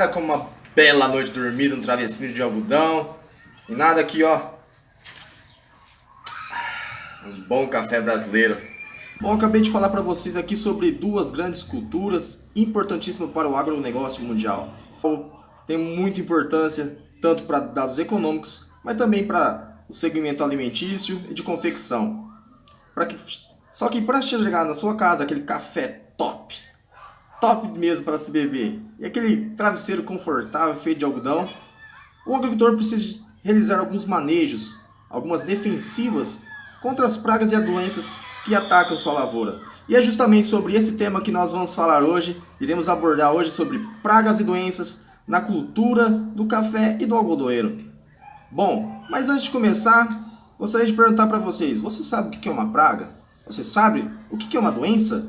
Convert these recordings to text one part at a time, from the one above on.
com uma bela noite dormida, um travessinho de algodão. E nada aqui, ó. Um bom café brasileiro. Bom, eu acabei de falar para vocês aqui sobre duas grandes culturas importantíssimas para o agronegócio mundial. Tem muita importância, tanto para dados econômicos, mas também para o segmento alimentício e de confecção. Só que para chegar na sua casa, aquele café top mesmo para se beber, e aquele travesseiro confortável feito de algodão, o agricultor precisa realizar alguns manejos, algumas defensivas contra as pragas e doenças que atacam sua lavoura. E é justamente sobre esse tema que nós vamos falar hoje. Iremos abordar hoje sobre pragas e doenças na cultura do café e do algodoeiro. Bom, mas antes de começar, gostaria de perguntar para vocês: você sabe o que é uma praga? Você sabe o que é uma doença?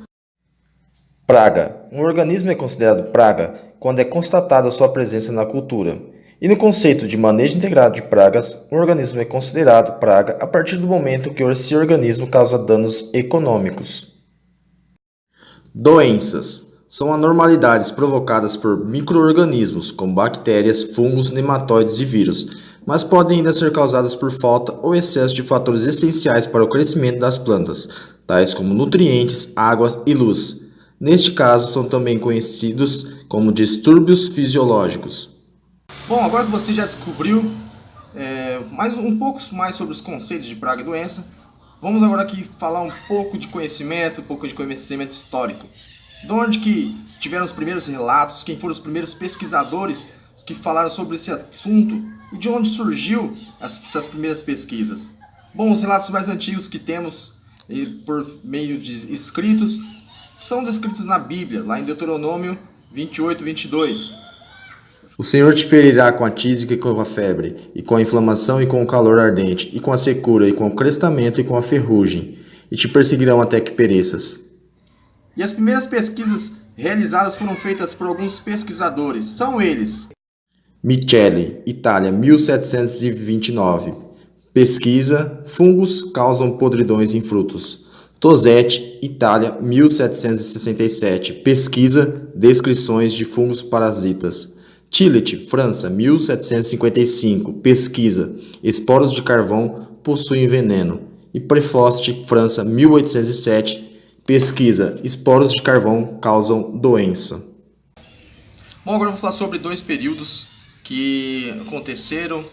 Praga. Um organismo é considerado praga quando é constatada sua presença na cultura. E no conceito de manejo integrado de pragas, um organismo é considerado praga a partir do momento que esse organismo causa danos econômicos. Doenças são anormalidades provocadas por micro-organismos, como bactérias, fungos, nematóides e vírus, mas podem ainda ser causadas por falta ou excesso de fatores essenciais para o crescimento das plantas, tais como nutrientes, água e luz. Neste caso, são também conhecidos como distúrbios fisiológicos. Bom, agora que você já descobriu um pouco mais sobre os conceitos de praga e doença, vamos agora aqui falar um pouco de conhecimento, histórico. De onde que tiveram os primeiros relatos, quem foram os primeiros pesquisadores que falaram sobre esse assunto e de onde surgiu essas primeiras pesquisas. Bom, os relatos mais antigos que temos por meio de escritos são descritos na Bíblia, lá em Deuteronômio 28, 22. O Senhor te ferirá com a tísica e com a febre, e com a inflamação e com o calor ardente, e com a secura, e com o crestamento e com a ferrugem, e te perseguirão até que pereças. E as primeiras pesquisas realizadas foram feitas por alguns pesquisadores. São eles: Micheli, Itália, 1729. Pesquisa: fungos causam podridões em frutos. Tosetti, Itália, 1767. Pesquisa: descrições de fungos parasitas. Tillet, França, 1755. Pesquisa: esporos de carvão possuem veneno. E Prevost, França, 1807. Pesquisa: esporos de carvão causam doença. Bom, agora eu vou falar sobre dois períodos que aconteceram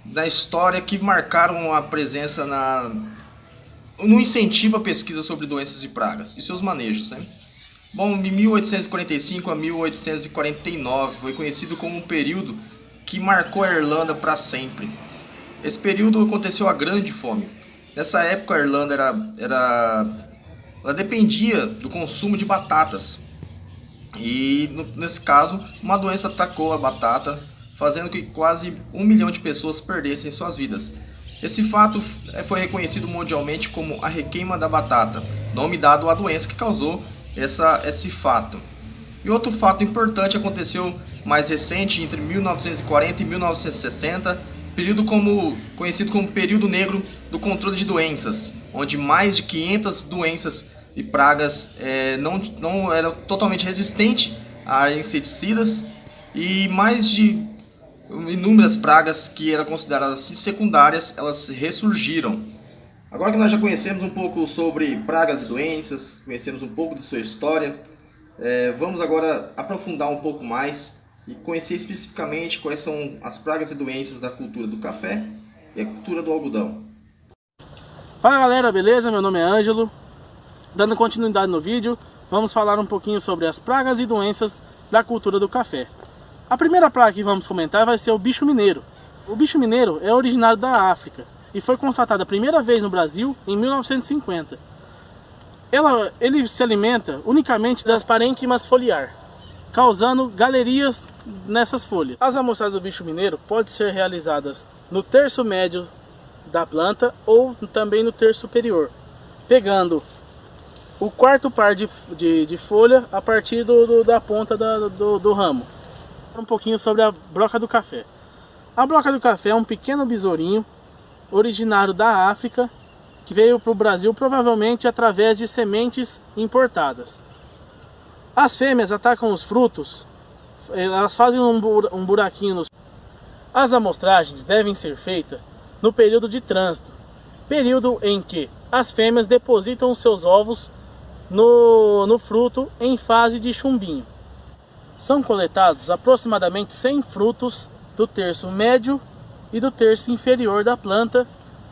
na história que marcaram a presença no incentivo à pesquisa sobre doenças e pragas e seus manejos, né? Bom, de 1845 a 1849 foi conhecido como um período que marcou a Irlanda para sempre. Esse período aconteceu a Grande Fome. Nessa época a Irlanda ela dependia do consumo de batatas. E nesse caso, uma doença atacou a batata, fazendo que quase 1 milhão de pessoas perdessem suas vidas. Esse fato foi reconhecido mundialmente como a requeima da batata, nome dado à doença que causou esse fato. E outro fato importante aconteceu mais recente, entre 1940 e 1960, período conhecido como período negro do controle de doenças, onde mais de 500 doenças e pragas não eram totalmente resistentes a inseticidas, e mais de inúmeras pragas que eram consideradas secundárias, elas ressurgiram. Agora que nós já conhecemos um pouco sobre pragas e doenças, conhecemos um pouco de sua história, vamos agora aprofundar um pouco mais e conhecer especificamente quais são as pragas e doenças da cultura do café e a cultura do algodão. Fala galera, beleza? Meu nome é Ângelo. Dando continuidade no vídeo, vamos falar um pouquinho sobre as pragas e doenças da cultura do café. A primeira praga que vamos comentar vai ser o bicho mineiro. O bicho mineiro é originário da África e foi constatado a primeira vez no Brasil em 1950. Ele se alimenta unicamente das parênquimas foliar, causando galerias nessas folhas. As amostragens do bicho mineiro podem ser realizadas no terço médio da planta ou também no terço superior, pegando o quarto par de folha a partir da ponta do ramo. Um pouquinho sobre a broca do café. A broca do café é um pequeno besourinho originário da África que veio para o Brasil provavelmente através de sementes importadas. As fêmeas atacam os frutos elas fazem um buraquinho nos... As amostragens devem ser feitas no período de trânsito, período em que as fêmeas depositam os seus ovos no fruto em fase de chumbinho. São coletados aproximadamente 100 frutos do terço médio e do terço inferior da planta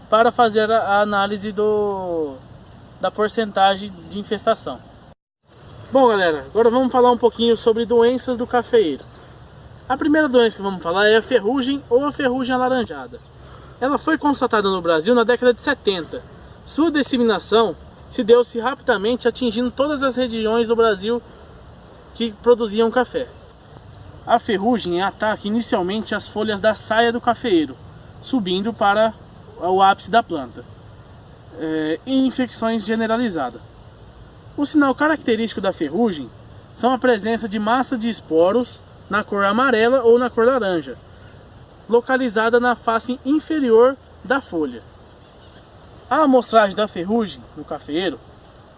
para fazer a análise da porcentagem de infestação. Bom galera, agora vamos falar um pouquinho sobre doenças do cafeeiro. A primeira doença que vamos falar é a ferrugem ou a ferrugem alaranjada. Ela foi constatada no Brasil na década de 70. Sua disseminação se deu-se rapidamente, atingindo todas as regiões do Brasil que produziam café. A ferrugem ataca inicialmente as folhas da saia do cafeeiro, subindo para o ápice da planta, e infecções generalizadas. O sinal característico da ferrugem são a presença de massa de esporos na cor amarela ou na cor laranja, localizada na face inferior da folha. A amostragem da ferrugem no cafeeiro,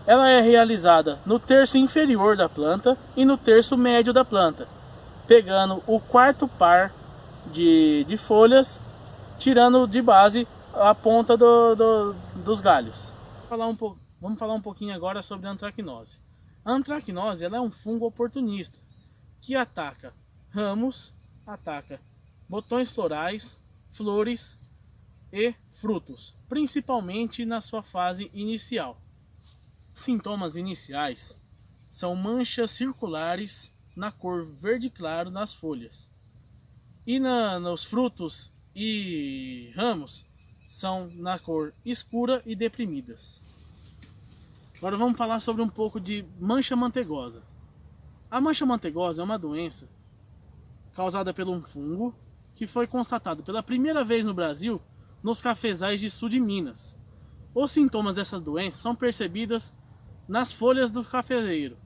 ela é realizada no terço inferior da planta e no terço médio da planta, pegando o quarto par de folhas, tirando de base a ponta dos galhos. Vamos falar um pouquinho agora sobre a antracnose. A antracnose ela é um fungo oportunista que ataca ramos, ataca botões florais, flores e frutos, principalmente na sua fase inicial. Sintomas iniciais são manchas circulares na cor verde claro nas folhas, e nos frutos e ramos são na cor escura e deprimidas. Agora vamos falar sobre um pouco de mancha mantegosa. A mancha mantegosa é uma doença causada por um fungo que foi constatado pela primeira vez no Brasil nos cafezais de sul de Minas. Os sintomas dessas doenças são percebidos nas folhas do cafeeiro,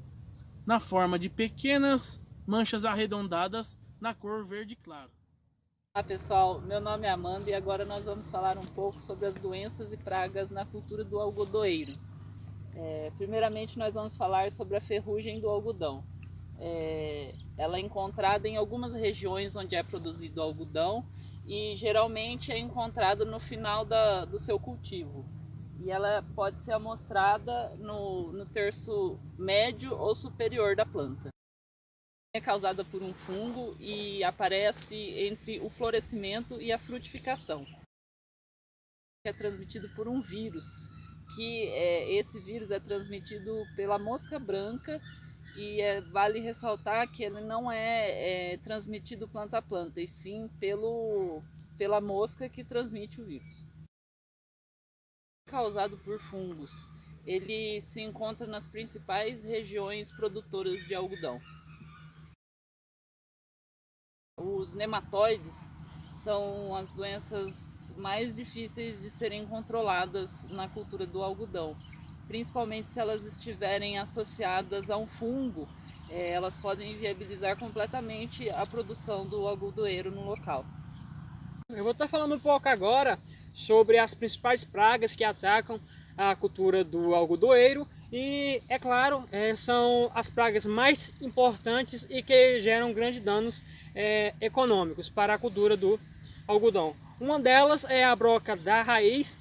na forma de pequenas manchas arredondadas na cor verde claro. Olá pessoal, meu nome é Amanda e agora nós vamos falar um pouco sobre as doenças e pragas na cultura do algodoeiro. Primeiramente nós vamos falar sobre a ferrugem do algodão. Ela é encontrada em algumas regiões onde é produzido algodão e geralmente é encontrada no final do seu cultivo. E ela pode ser amostrada no terço médio ou superior da planta. É causada por um fungo e aparece entre o florescimento e a frutificação. É transmitido por um vírus, que esse vírus é transmitido pela mosca branca e vale ressaltar que ele não é transmitido planta a planta, e sim pela mosca que transmite o vírus. Causado por fungos, ele se encontra nas principais regiões produtoras de algodão. Os nematóides são as doenças mais difíceis de serem controladas na cultura do algodão, principalmente se elas estiverem associadas a um fungo. Elas podem inviabilizar completamente a produção do algodoeiro no local. Eu vou estar falando um pouco agora sobre as principais pragas que atacam a cultura do algodoeiro e, é claro, são as pragas mais importantes e que geram grandes danos econômicos para a cultura do algodão. Uma delas é a broca da raiz.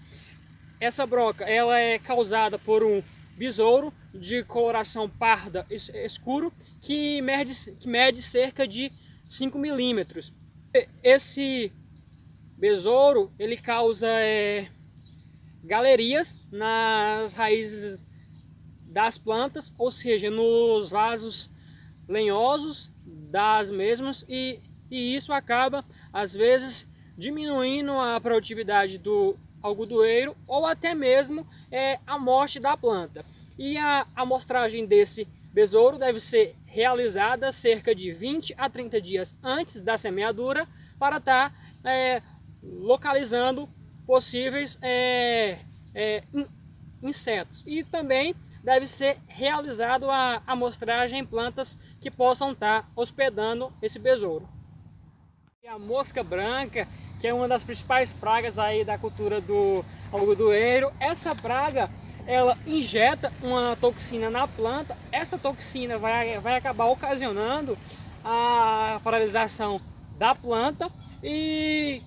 Essa broca ela é causada por um besouro de coloração parda escuro que mede cerca de 5 milímetros. Esse besouro ele causa galerias nas raízes das plantas, ou seja, nos vasos lenhosos das mesmas, e isso acaba às vezes diminuindo a produtividade do algodoeiro ou até mesmo a morte da planta. E a amostragem desse besouro deve ser realizada cerca de 20 a 30 dias antes da semeadura para estar localizando possíveis insetos. E também deve ser realizado a amostragem em plantas que possam estar hospedando esse besouro. E a mosca branca, que é uma das principais pragas aí da cultura do algodoeiro, essa praga ela injeta uma toxina na planta. Essa toxina vai acabar ocasionando a paralisação da planta e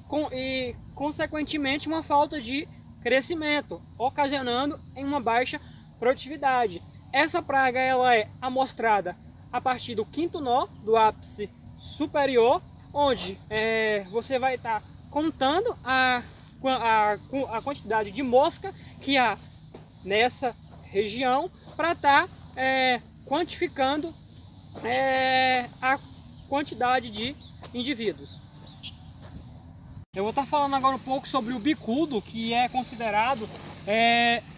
consequentemente uma falta de crescimento, ocasionando em uma baixa produtividade. Essa praga ela é amostrada a partir do quinto nó do ápice superior, onde você vai estar contando a quantidade de mosca que há nessa região para estar quantificando a quantidade de indivíduos. Eu vou estar falando agora um pouco sobre o bicudo, que é considerado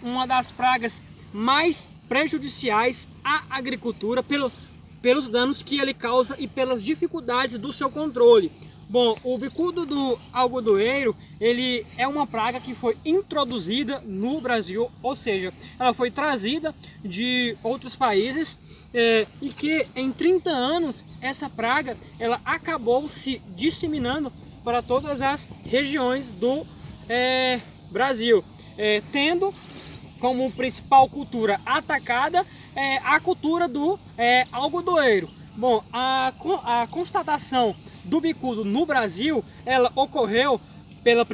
uma das pragas mais prejudiciais à agricultura pelos danos que ele causa e pelas dificuldades do seu controle. Bom, o bicudo do algodoeiro, ele é uma praga que foi introduzida no Brasil, ou seja, ela foi trazida de outros países e que em 30 anos essa praga ela acabou se disseminando para todas as regiões do Brasil, tendo como principal cultura atacada a cultura do algodoeiro. Bom, a constatação do bicudo no Brasil, ela ocorreu pela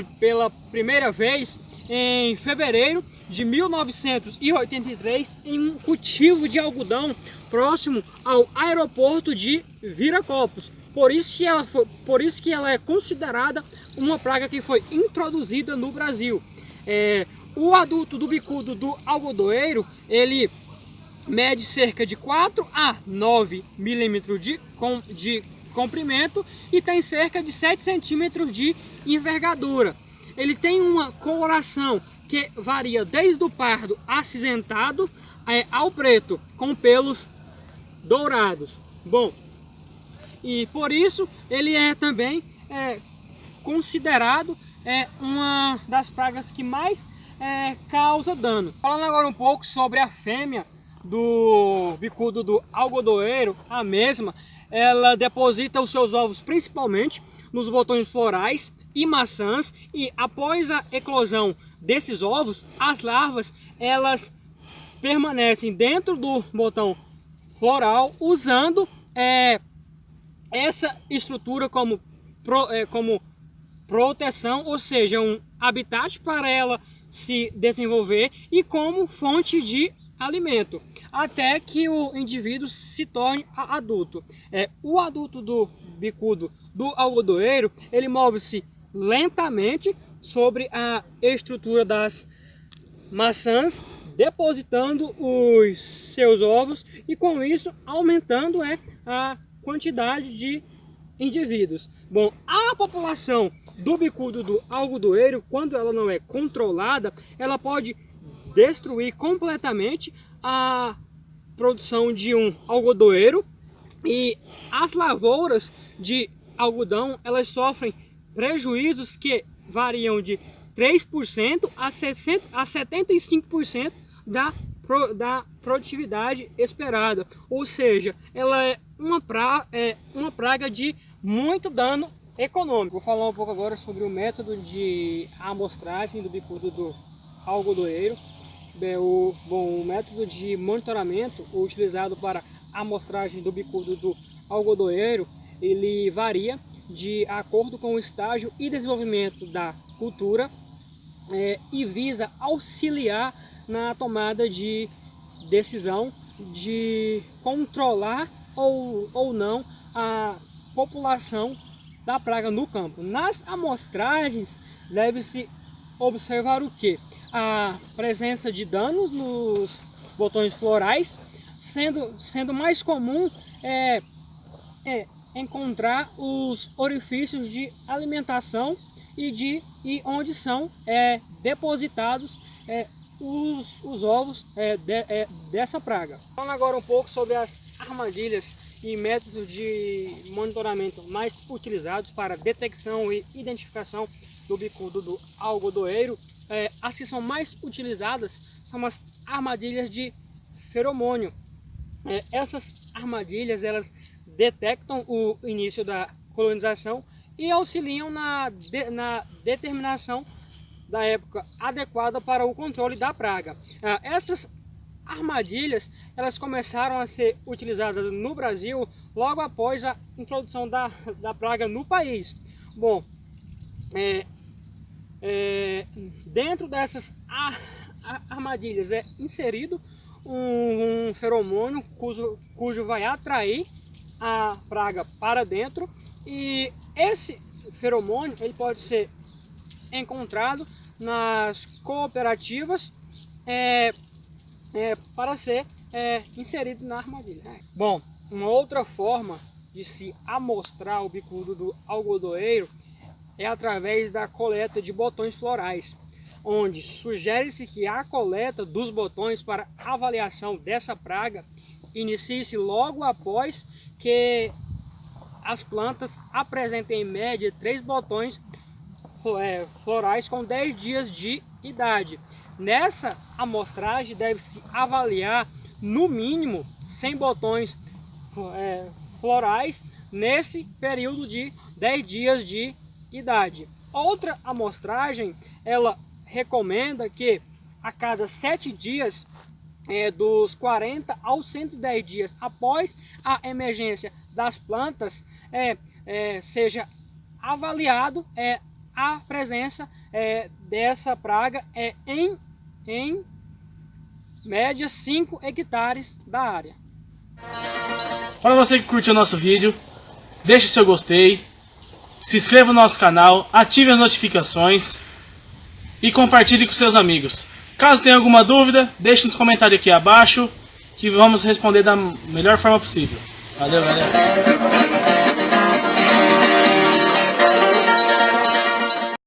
primeira vez em fevereiro de 1983 em um cultivo de algodão próximo ao aeroporto de Viracopos. Por isso que ela é considerada uma praga que foi introduzida no Brasil. O adulto do bicudo do algodoeiro, ele mede cerca de 4 a 9 milímetros de comprimento e tem cerca de 7 centímetros de envergadura. Ele tem uma coloração que varia desde o pardo acinzentado ao preto, com pelos dourados. Bom, e por isso ele é também considerado uma das pragas que mais causa dano. Falando agora um pouco sobre a fêmea do bicudo do algodoeiro, a mesma, ela deposita os seus ovos principalmente nos botões florais e maçãs, e após a eclosão desses ovos, as larvas elas permanecem dentro do botão floral, usando essa estrutura como proteção, ou seja, um habitat para ela se desenvolver e como fonte de alimento, até que o indivíduo se torne adulto. O adulto do bicudo do algodoeiro, ele move-se lentamente sobre a estrutura das maçãs, depositando os seus ovos e com isso aumentando a quantidade de indivíduos. Bom, a população do bicudo do algodoeiro, quando ela não é controlada, ela pode destruir completamente a produção de um algodoeiro, e as lavouras de algodão elas sofrem prejuízos que variam de 3% a 75% da produtividade esperada, ou seja, ela é uma praga de muito dano econômico. Vou falar um pouco agora sobre o método de amostragem do bicudo do algodoeiro. O método de monitoramento utilizado para a amostragem do bicudo do algodoeiro, ele varia de acordo com o estágio e desenvolvimento da cultura e visa auxiliar na tomada de decisão de controlar ou não a população da praga no campo. Nas amostragens deve-se observar o que? A presença de danos nos botões florais, sendo mais comum encontrar os orifícios de alimentação e onde são depositados os ovos dessa praga. Falando agora um pouco sobre as armadilhas e métodos de monitoramento mais utilizados para detecção e identificação do bicudo do algodoeiro. As que são mais utilizadas são as armadilhas de feromônio. Essas armadilhas elas detectam o início da colonização e auxiliam na determinação da época adequada para o controle da praga. Essas armadilhas elas começaram a ser utilizadas no Brasil logo após a introdução da praga no país. Bom, dentro dessas armadilhas é inserido um feromônio cujo vai atrair a praga para dentro, e esse feromônio ele pode ser encontrado nas cooperativas para ser inserido na armadilha. Bom, uma outra forma de se amostrar o bicudo do algodoeiro é através da coleta de botões florais, onde sugere-se que a coleta dos botões para avaliação dessa praga inicie-se logo após que as plantas apresentem em média 3 botões florais com 10 dias de idade. Nessa amostragem deve-se avaliar no mínimo 100 botões florais nesse período de 10 dias de idade. Outra amostragem, ela recomenda que a cada 7 dias, dos 40 aos 110 dias após a emergência das plantas, seja avaliado a presença dessa praga em média 5 hectares da área. Para você que curtiu o nosso vídeo, deixe seu gostei, se inscreva no nosso canal, ative as notificações e compartilhe com seus amigos. Caso tenha alguma dúvida, deixe nos comentários aqui abaixo que vamos responder da melhor forma possível. Valeu, galera!